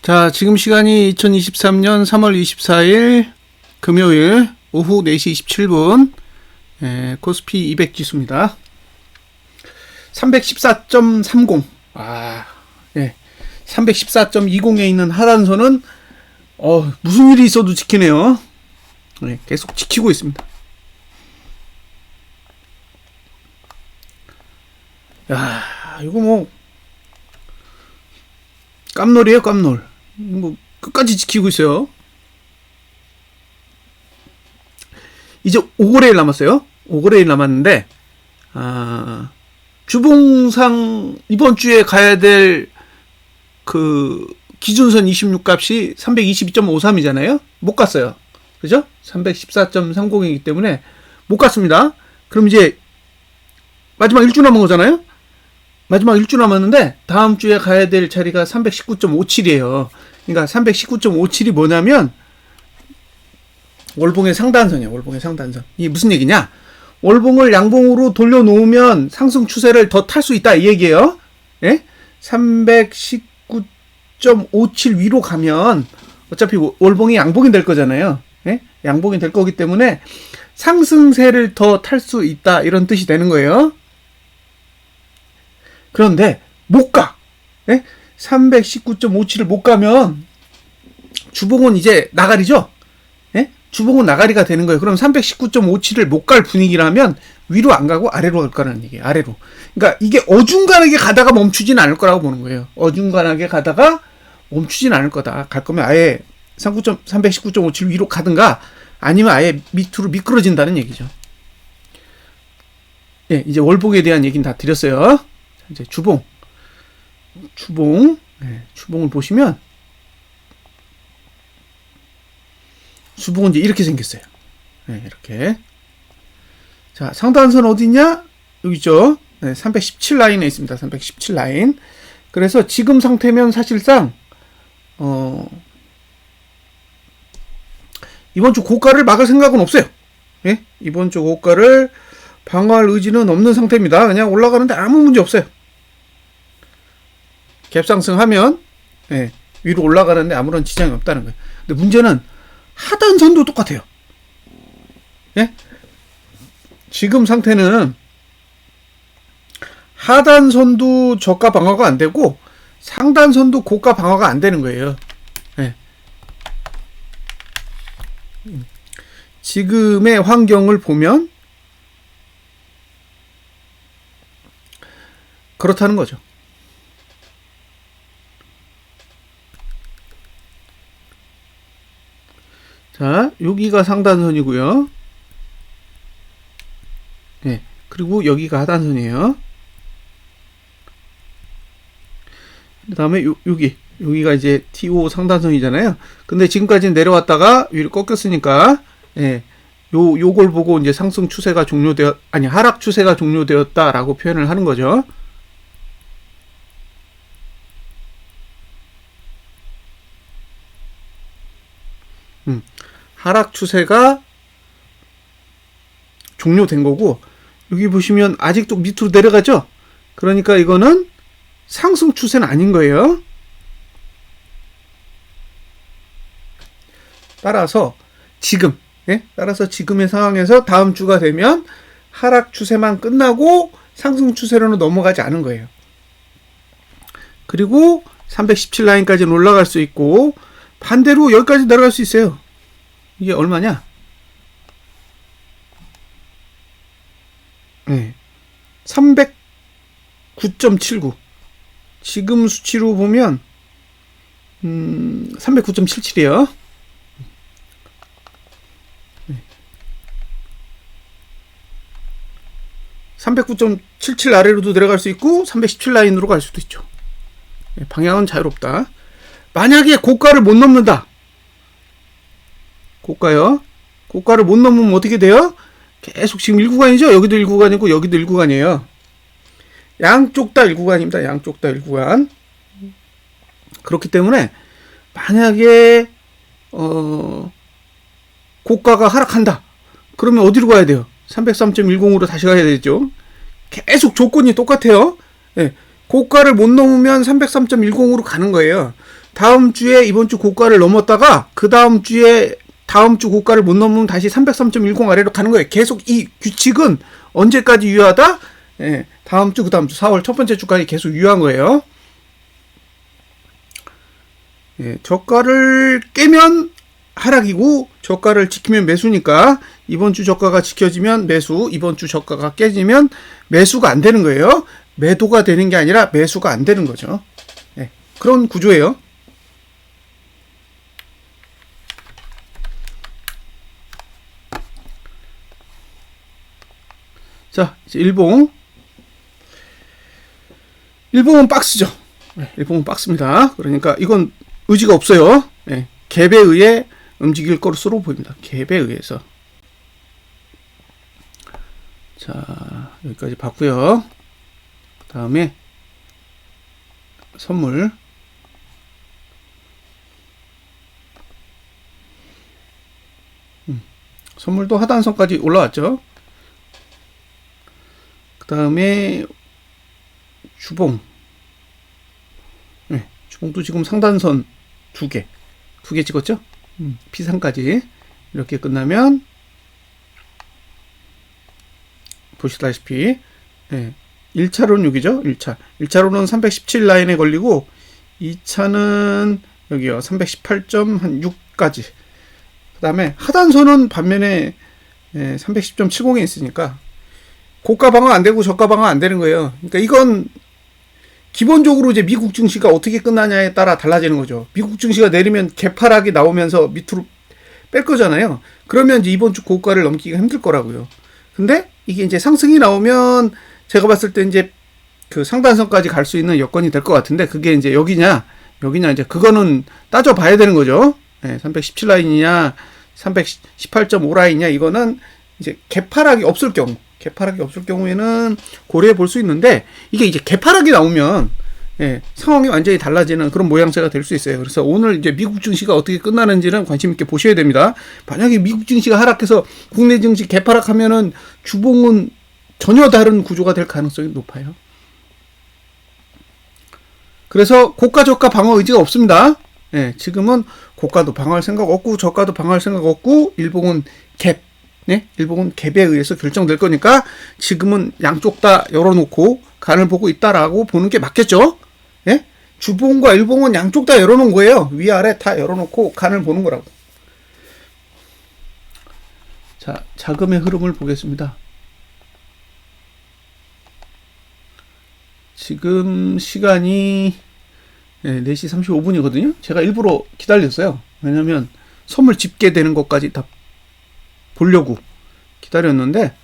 자, 지금 시간이 2023년 3월 24일 금요일 오후 4시 27분 코스피 200 지수입니다. 314.30 314.20에 있는 하단선은 무슨 일이 있어도 지키네요. 계속 지키고 있습니다. 야, 이거 뭐 깜놀이에요, 깜놀. 뭐 끝까지 지키고 있어요. 이제 5거래일 남았어요. 5거래일 남았는데 주봉상 이번 주에 가야 될 그 기준선 26값이 322.53이잖아요. 못 갔어요. 그죠? 314.30이기 때문에 못 갔습니다. 그럼 이제 마지막 1주 남은 거잖아요. 마지막 1주 남았는데 다음 주에 가야 될 자리가 319.57이에요. 그러니까 319.57이 뭐냐면 월봉의 상단선이에요. 월봉의 상단선. 이게 무슨 얘기냐? 월봉을 양봉으로 돌려놓으면 상승 추세를 더 탈 수 있다 이 얘기예요. 예? 319.57 위로 가면 어차피 월봉이 양봉이 될 거잖아요. 예? 양봉이 될 거기 때문에 상승세를 더 탈 수 있다 이런 뜻이 되는 거예요. 그런데 못 가. 예? 319.57을 못 가면 주봉은 이제 나가리죠. 예? 주봉은 나가리가 되는 거예요. 그럼 319.57을 못 갈 분위기라면 위로 안 가고 아래로 갈 거라는 얘기예요. 아래로. 그러니까 이게 어중간하게 가다가 멈추진 않을 거라고 보는 거예요. 어중간하게 가다가 멈추진 않을 거다. 갈 거면 아예 319.57 위로 가든가 아니면 아예 밑으로 미끄러진다는 얘기죠. 예, 이제 월봉에 대한 얘기는 다 드렸어요. 이제 주봉, 주봉을 보시면 주봉은 이제 이렇게 생겼어요. 이렇게. 자, 상단선 어디 있냐? 여기 있죠. 317 라인에 있습니다. 317 라인. 그래서 지금 상태면 사실상 이번 주 고가를 막을 생각은 없어요. 예? 이번 주 고가를 방어할 의지는 없는 상태입니다. 그냥 올라가는데 아무 문제 없어요. 갭상승하면 위로 올라가는데 아무런 지장이 없다는 거예요. 근데 문제는 하단선도 똑같아요. 예? 지금 상태는 하단선도 저가 방어가 안 되고 상단선도 고가 방어가 안 되는 거예요. 예. 지금의 환경을 보면 그렇다는 거죠. 자, 여기가 상단선이고요. 네, 그리고 여기가 하단선이에요. 그 다음에 여기가 이제 TO 상단선이잖아요. 근데 지금까지는 내려왔다가 위로 꺾였으니까 요걸 보고 이제 상승 추세가 하락 추세가 종료되었다라고 표현을 하는 거죠. 하락 추세가 종료된 거고, 여기 보시면 아직도 밑으로 내려가죠? 그러니까 이거는 상승 추세는 아닌 거예요. 따라서 지금의 상황에서 다음 주가 되면 하락 추세만 끝나고 상승 추세로는 넘어가지 않은 거예요. 그리고 317 라인까지는 올라갈 수 있고, 반대로 여기까지 내려갈 수 있어요. 이게 얼마냐? 309.79. 지금 수치로 보면 309.77이에요. 309.77 아래로도 내려갈 수 있고 317 라인으로 갈 수도 있죠. 방향은 자유롭다. 만약에 고가를 못 넘는다. 고가를 못 넘으면 어떻게 돼요? 계속 지금 1구간이죠? 여기도 1구간이고 여기도 1구간이에요. 양쪽 다 1구간입니다. 양쪽 다 1구간. 그렇기 때문에 만약에 고가가 하락한다. 그러면 어디로 가야 돼요? 303.10으로 다시 가야 되죠. 계속 조건이 똑같아요. 고가를 못 넘으면 303.10으로 가는 거예요. 다음 주에 이번 주 고가를 넘었다가 그 다음 주에 다음 주 고가를 못 넘으면 다시 303.10 아래로 가는 거예요. 계속 이 규칙은 언제까지 유효하다? 예, 다음 주, 그 다음 주 4월 첫 번째 주까지 계속 유효한 거예요. 예, 저가를 깨면 하락이고 저가를 지키면 매수니까 이번 주 저가가 지켜지면 매수, 이번 주 저가가 깨지면 매수가 안 되는 거예요. 매도가 되는 게 아니라 매수가 안 되는 거죠. 예, 그런 구조예요. 자, 이제 일봉은 박스죠. 네, 일봉은 박스입니다. 그러니까 이건 의지가 없어요. 네, 갭에 의해 움직일 것으로 보입니다. 갭에 의해서. 자, 여기까지 봤고요. 그 다음에 선물. 선물도 하단선까지 올라왔죠. 그 다음에 주봉. 네, 주봉도 지금 상단선 두 개 찍었죠? P3까지 이렇게 끝나면 보시다시피 네, 1차로는 여기죠. 1차로는 317 라인에 걸리고 2차는 여기요. 318.6까지. 그 다음에 하단선은 반면에 310.70에 있으니까 고가 방어 안 되고 저가 방어 안 되는 거예요. 그러니까 이건 기본적으로 이제 미국 증시가 어떻게 끝나냐에 따라 달라지는 거죠. 미국 증시가 내리면 개파락이 나오면서 밑으로 뺄 거잖아요. 그러면 이제 이번 주 고가를 넘기기가 힘들 거라고요. 근데 이게 이제 상승이 나오면 제가 봤을 때 이제 그 상단선까지 갈 수 있는 여건이 될 것 같은데 그게 이제 여기냐 이제 그거는 따져봐야 되는 거죠. 317 라인이냐 318.5 라인이냐 이거는 이제 개파락이 없을 경우에는 고려해 볼 수 있는데 이게 이제 개파락이 나오면 상황이 완전히 달라지는 그런 모양새가 될 수 있어요. 그래서 오늘 이제 미국 증시가 어떻게 끝나는지는 관심 있게 보셔야 됩니다. 만약에 미국 증시가 하락해서 국내 증시 개파락하면은 주봉은 전혀 다른 구조가 될 가능성이 높아요. 그래서 고가 저가 방어 의지가 없습니다. 지금은 고가도 방어할 생각 없고 저가도 방어할 생각 없고 일봉은 갭. 일봉은 갭에 의해서 결정될 거니까 지금은 양쪽 다 열어놓고 간을 보고 있다라고 보는 게 맞겠죠? 주봉과 일봉은 양쪽 다 열어놓은 거예요. 위아래 다 열어놓고 간을 보는 거라고. 자, 자금의 흐름을 보겠습니다. 지금 시간이 4시 35분이거든요. 제가 일부러 기다렸어요. 왜냐면 선물 집계되는 것까지 다 보려고 기다렸는데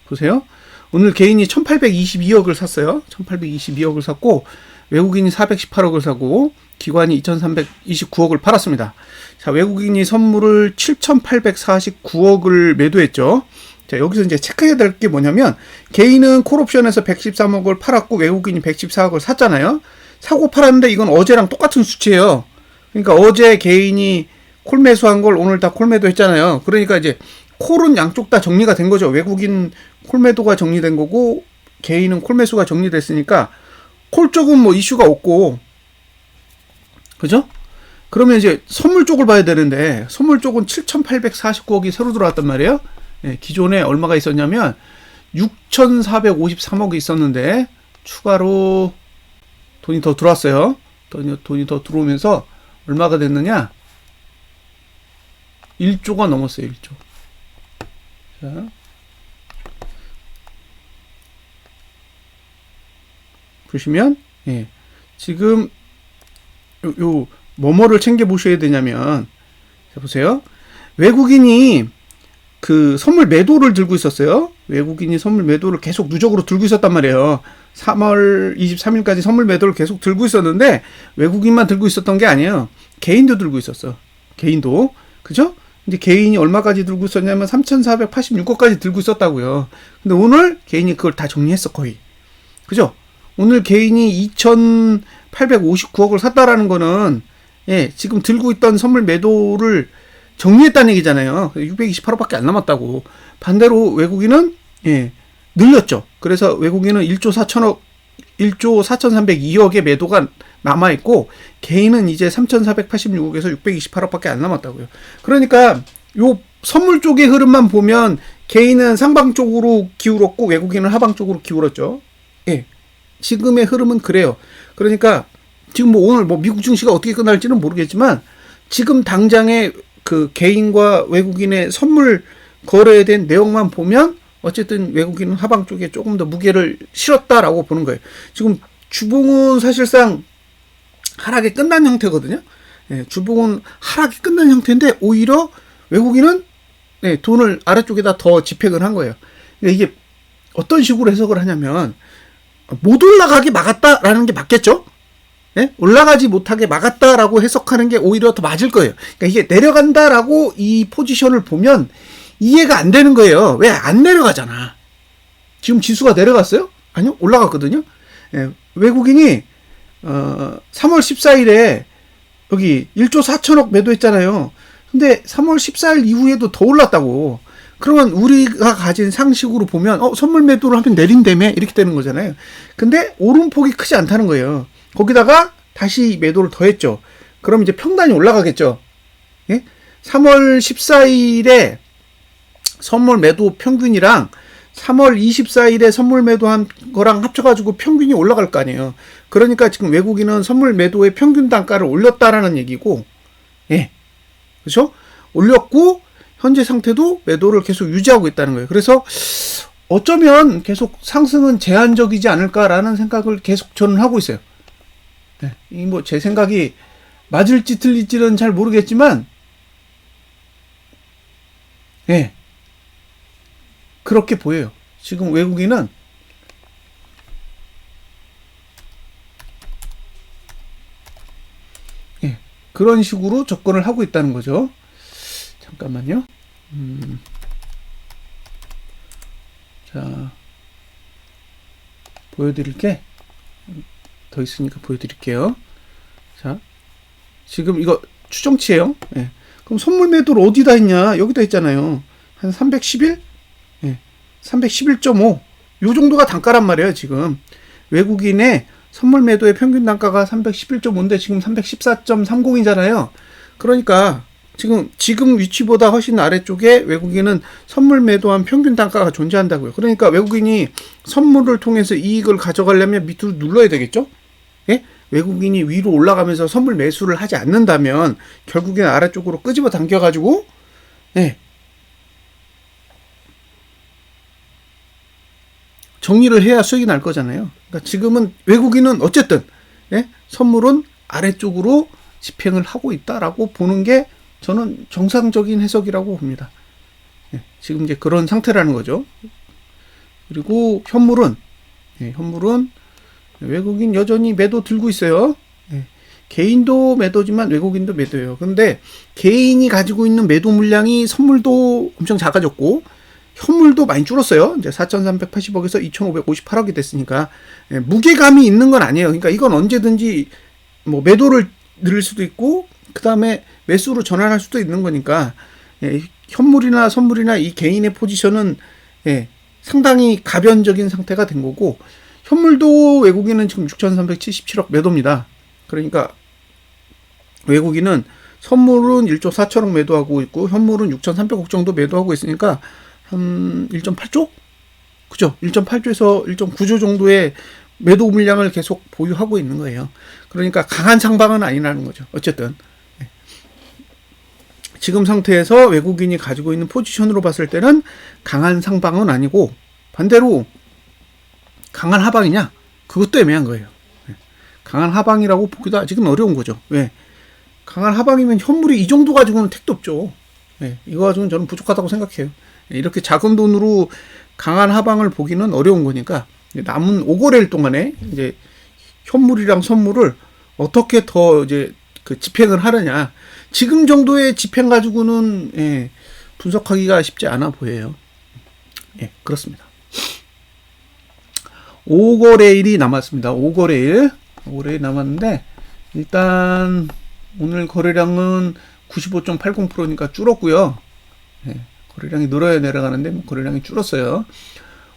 보세요. 오늘 개인이 1822억을 샀어요. 1822억을 샀고 외국인이 418억을 사고 기관이 2329억을 팔았습니다. 자, 외국인이 선물을 7849억을 매도했죠. 자, 여기서 이제 체크해야 될 게 뭐냐면 개인은 콜옵션에서 113억을 팔았고 외국인이 114억을 샀잖아요. 사고 팔았는데 이건 어제랑 똑같은 수치예요. 그러니까 어제 개인이 콜 매수한 걸 오늘 다 콜 매도 했잖아요. 그러니까 이제 콜은 양쪽 다 정리가 된 거죠. 외국인 콜 매도가 정리된 거고 개인은 콜 매수가 정리됐으니까 콜 쪽은 뭐 이슈가 없고 그죠? 그러면 이제 선물 쪽을 봐야 되는데 선물 쪽은 7,849억이 새로 들어왔단 말이에요. 기존에 얼마가 있었냐면 6,453억이 있었는데 추가로 돈이 더 들어왔어요. 돈이 더 들어오면서 얼마가 됐느냐? 1조가 넘었어요. 1조. 자. 보시면 지금 요 뭐뭐를 챙겨 보셔야 되냐면 자, 보세요. 외국인이 그 선물 매도를 들고 있었어요. 외국인이 선물 매도를 계속 누적으로 들고 있었단 말이에요. 3월 23일까지 선물 매도를 계속 들고 있었는데 외국인만 들고 있었던 게 아니에요. 개인도 들고 있었어. 개인도. 그죠? 근데 개인이 얼마까지 들고 있었냐면 3,486억까지 들고 있었다고요. 근데 오늘 개인이 그걸 다 정리했어, 거의. 그죠? 오늘 개인이 2,859억을 샀다라는 거는 지금 들고 있던 선물 매도를 정리했다는 얘기잖아요. 628억밖에 안 남았다고. 반대로 외국인은 늘렸죠. 그래서 외국인은 1조 4,302억의 매도가 남아있고, 개인은 이제 3,486억에서 628억밖에 안 남았다고요. 그러니까 요 선물 쪽의 흐름만 보면 개인은 상방 쪽으로 기울었고 외국인은 하방 쪽으로 기울었죠. 예. 지금의 흐름은 그래요. 그러니까 지금 뭐 오늘 뭐 미국 증시가 어떻게 끝날지는 모르겠지만 지금 당장의 그 개인과 외국인의 선물 거래에 대한 내용만 보면 어쨌든 외국인은 하방 쪽에 조금 더 무게를 실었다라고 보는 거예요. 지금 주봉은 사실상 하락이 끝난 형태거든요. 예, 주봉은 하락이 끝난 형태인데 오히려 외국인은 네, 돈을 아래쪽에다 더 집행을 한 거예요. 그러니까 이게 어떤 식으로 해석을 하냐면 못 올라가게 막았다라는 게 맞겠죠? 네? 올라가지 못하게 막았다라고 해석하는 게 오히려 더 맞을 거예요. 그러니까 이게 내려간다라고 이 포지션을 보면 이해가 안 되는 거예요. 왜 안 내려가잖아. 지금 지수가 내려갔어요? 아니요, 올라갔거든요. 예, 외국인이 3월 14일에 여기 1조 4천억 매도했잖아요. 근데 3월 14일 이후에도 더 올랐다고. 그러면 우리가 가진 상식으로 보면 선물 매도를 하면 내린다며 이렇게 되는 거잖아요. 근데 오름폭이 크지 않다는 거예요. 거기다가 다시 매도를 더 했죠. 그럼 이제 평단이 올라가겠죠. 예? 3월 14일에 선물 매도 평균이랑 3월 24일에 선물 매도한 거랑 합쳐가지고 평균이 올라갈 거 아니에요. 그러니까 지금 외국인은 선물 매도의 평균 단가를 올렸다라는 얘기고, 예. 그렇죠? 올렸고, 현재 상태도 매도를 계속 유지하고 있다는 거예요. 그래서 어쩌면 계속 상승은 제한적이지 않을까라는 생각을 계속 저는 하고 있어요. 네. 이 뭐 제 생각이 맞을지 틀릴지는 잘 모르겠지만, 예. 그렇게 보여요. 지금 외국인은 예, 그런 식으로 접근을 하고 있다는 거죠. 잠깐만요. 자, 보여드릴 게 더 있으니까 보여드릴게요. 자, 지금 이거 추정치예요. 예. 그럼 선물 매도를 어디다 했냐? 여기다 했잖아요. 한 311? 예. 311.5. 요 정도가 단가란 말이에요, 지금. 외국인의 선물 매도의 평균 단가가 311.5인데 지금 314.30이잖아요. 그러니까 지금 위치보다 훨씬 아래쪽에 외국인은 선물 매도한 평균 단가가 존재한다고요. 그러니까 외국인이 선물을 통해서 이익을 가져가려면 밑으로 눌러야 되겠죠? 예? 외국인이 위로 올라가면서 선물 매수를 하지 않는다면 결국엔 아래쪽으로 끄집어 당겨가지고 예. 정리를 해야 수익이 날 거잖아요. 그러니까 지금은 외국인은 어쨌든 예? 선물은 아래쪽으로 집행을 하고 있다라고 보는 게 저는 정상적인 해석이라고 봅니다. 예, 지금 이제 그런 상태라는 거죠. 그리고 현물은 외국인 여전히 매도 들고 있어요. 예, 개인도 매도지만 외국인도 매도예요. 근데 개인이 가지고 있는 매도 물량이 선물도 엄청 작아졌고 현물도 많이 줄었어요. 이제 4,380억에서 2,558억이 됐으니까 예, 무게감이 있는 건 아니에요. 그러니까 이건 언제든지 뭐 매도를 늘릴 수도 있고 그 다음에 매수로 전환할 수도 있는 거니까 예, 현물이나 선물이나 이 개인의 포지션은 예, 상당히 가변적인 상태가 된 거고 현물도 외국인은 지금 6,377억 매도입니다. 그러니까 외국인은 선물은 1조 4천억 매도하고 있고 현물은 6,300억 정도 매도하고 있으니까 한 1.8조? 그죠? 1.8조에서 1.9조 정도의 매도 물량을 계속 보유하고 있는 거예요. 그러니까 강한 상방은 아니라는 거죠. 어쨌든 지금 상태에서 외국인이 가지고 있는 포지션으로 봤을 때는 강한 상방은 아니고 반대로 강한 하방이냐? 그것도 애매한 거예요. 강한 하방이라고 보기도 아직은 어려운 거죠. 왜? 강한 하방이면 현물이 이 정도 가지고는 택도 없죠. 이거 가지고는 저는 부족하다고 생각해요. 이렇게 작은 돈으로 강한 하방을 보기는 어려운 거니까 남은 5거래일 동안에 이제 현물이랑 선물을 어떻게 더 이제 그 집행을 하느냐. 지금 정도의 집행 가지고는 분석하기가 쉽지 않아 보여요. 그렇습니다. 5거래일이 남았습니다. 5거래일 남았는데 일단 오늘 거래량은 95.80%니까 줄었고요. 거래량이 늘어야 내려가는데 거래량이 줄었어요.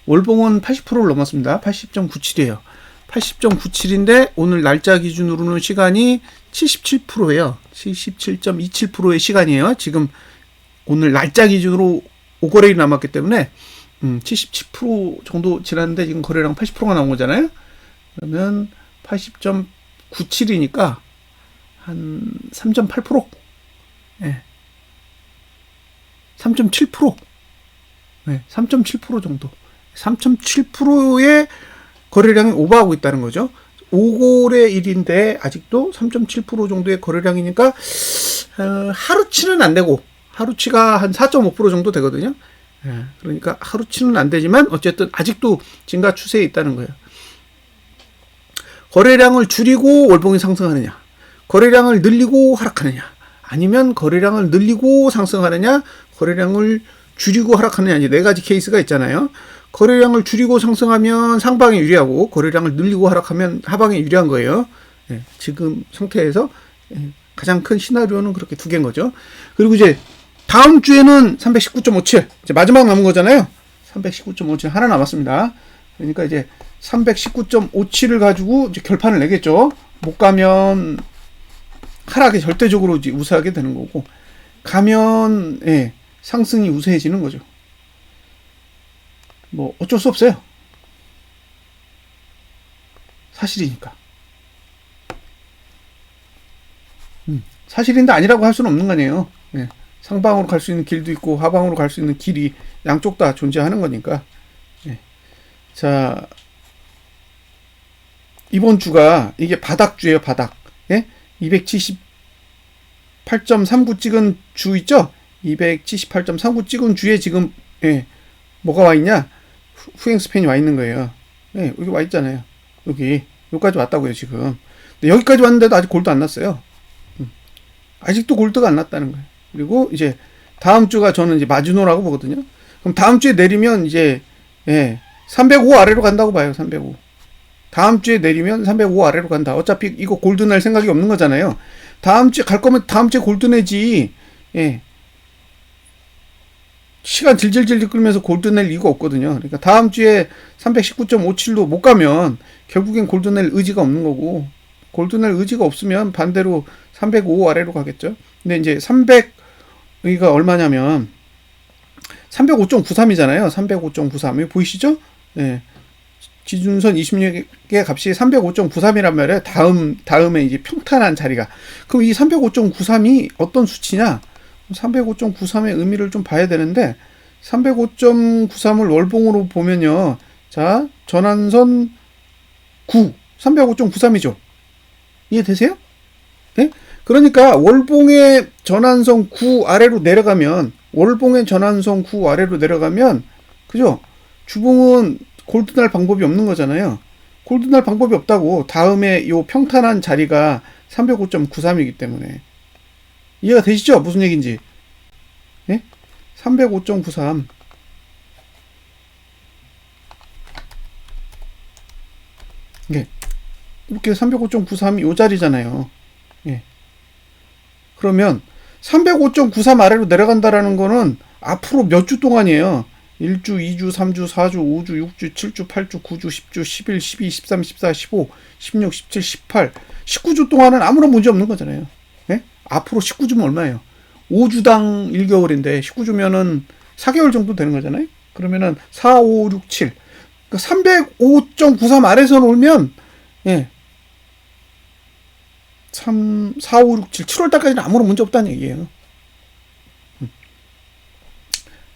월봉은 80%를 넘었습니다. 80.97이에요. 80.97인데 오늘 날짜 기준으로는 시간이 77%예요. 77.27%의 시간이에요. 지금 오늘 날짜 기준으로 5거래일이 남았기 때문에 77% 정도 지났는데 지금 거래량 80%가 나온 거잖아요. 그러면 80.97이니까 한 3.8%? 예. 3.7%? 네, 3.7% 정도. 3.7%의 거래량이 오버하고 있다는 거죠. 5거래일인데 아직도 3.7% 정도의 거래량이니까 하루치는 안 되고 하루치가 한 4.5% 정도 되거든요. 예, 그러니까 하루치는 안 되지만 어쨌든 아직도 증가 추세에 있다는 거예요. 거래량을 줄이고 월봉이 상승하느냐, 거래량을 늘리고 하락하느냐, 아니면 거래량을 늘리고 상승하느냐, 거래량을 줄이고 하락하느냐, 이제 네 가지 케이스가 있잖아요. 거래량을 줄이고 상승하면 상방에 유리하고 거래량을 늘리고 하락하면 하방에 유리한 거예요. 예, 지금 상태에서 가장 큰 시나리오는 그렇게 두 개인 거죠. 그리고 이제 다음 주에는 319.57 이제 마지막 남은 거잖아요. 319.57 하나 남았습니다. 그러니까 이제 319.57을 가지고 이제 결판을 내겠죠. 못 가면 하락이 절대적으로 이제 우세하게 되는 거고, 가면 예, 상승이 우세해지는 거죠. 뭐 어쩔 수 없어요. 사실이니까. 사실인데 아니라고 할 수는 없는 거 아니에요. 예. 상방으로 갈 수 있는 길도 있고 하방으로 갈 수 있는 길이 양쪽 다 존재하는 거니까. 예. 자, 이번 주가 이게 바닥주예요. 바닥. 예? 278.39 찍은 주 있죠? 278.39 찍은 주에 지금 예, 뭐가 와 있냐? 후행 스팬이 와 있는 거예요. 예, 여기 와 있잖아요. 여기까지 왔다고요, 지금. 근데 여기까지 왔는데도 아직 골드 안 났어요. 아직도 골드가 안 났다는 거예요. 그리고 이제 다음 주가 저는 이제 마지노라고 보거든요. 그럼 다음 주에 내리면 이제 예, 305 아래로 간다고 봐요. 305. 다음 주에 내리면 305 아래로 간다. 어차피 이거 골드 날 생각이 없는 거잖아요. 다음 주에 갈 거면 다음 주에 골드 내지. 예. 시간 질질질 끌면서 골드 낼 이유가 없거든요. 그러니까 다음 주에 319.57도 못 가면 결국엔 골드 낼 의지가 없는 거고, 골드 낼 의지가 없으면 반대로 305 아래로 가겠죠. 근데 이제 300가 얼마냐면 305.93이잖아요. 305.93. 여기 보이시죠? 예. 기준선 26의 값이 305.93이란 말이에요. 다음에 이제 평탄한 자리가. 그럼 이 305.93이 어떤 수치냐? 305.93의 의미를 좀 봐야 되는데, 305.93을 월봉으로 보면요. 자, 전환선 9, 305.93이죠. 이해되세요? 네? 그러니까 월봉의 전환선 9 아래로 내려가면, 월봉의 전환선 9 아래로 내려가면, 그죠? 주봉은 골드 날 방법이 없는 거잖아요. 골드 날 방법이 없다고. 다음에 요 평탄한 자리가 305.93이기 때문에. 이해가 되시죠? 무슨 얘기인지. 예? 305.93. 예. 이렇게 305.93이 요 자리잖아요. 예. 그러면 305.93 아래로 내려간다라는 거는 앞으로 몇 주 동안이에요. 1주, 2주, 3주, 4주, 5주, 6주, 7주, 8주, 9주, 10주, 11, 12, 13, 14, 15, 16, 17, 18, 19주 동안은 아무런 문제 없는 거잖아요. 예? 앞으로 19주면 얼마예요? 5주당 1개월인데 19주면은 4개월 정도 되는 거잖아요. 그러면은 4, 5, 6, 7. 그러니까 305.93 아래에서 놀면 예. 4, 5, 6, 7, 7월 달까지는 아무런 문제 없다는 얘기예요.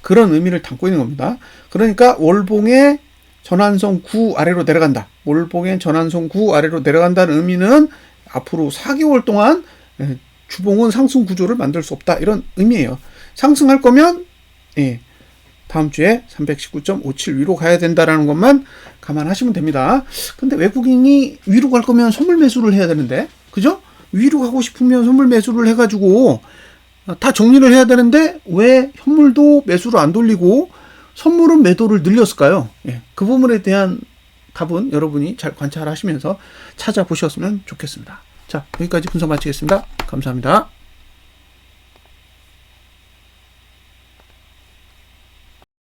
그런 의미를 담고 있는 겁니다. 그러니까 월봉의 전환선 9 아래로 내려간다. 월봉의 전환선 9 아래로 내려간다는 의미는 앞으로 4개월 동안 주봉은 상승 구조를 만들 수 없다. 이런 의미예요. 상승할 거면 예, 다음 주에 319.57 위로 가야 된다라는 것만 감안하시면 됩니다. 근데 외국인이 위로 갈 거면 선물 매수를 해야 되는데, 그죠? 위로 가고 싶으면 선물 매수를 해가지고 다 정리를 해야 되는데 왜 현물도 매수로 안 돌리고 선물은 매도를 늘렸을까요? 예, 그 부분에 대한 답은 여러분이 잘 관찰하시면서 찾아보셨으면 좋겠습니다. 자, 여기까지 분석 마치겠습니다. 감사합니다.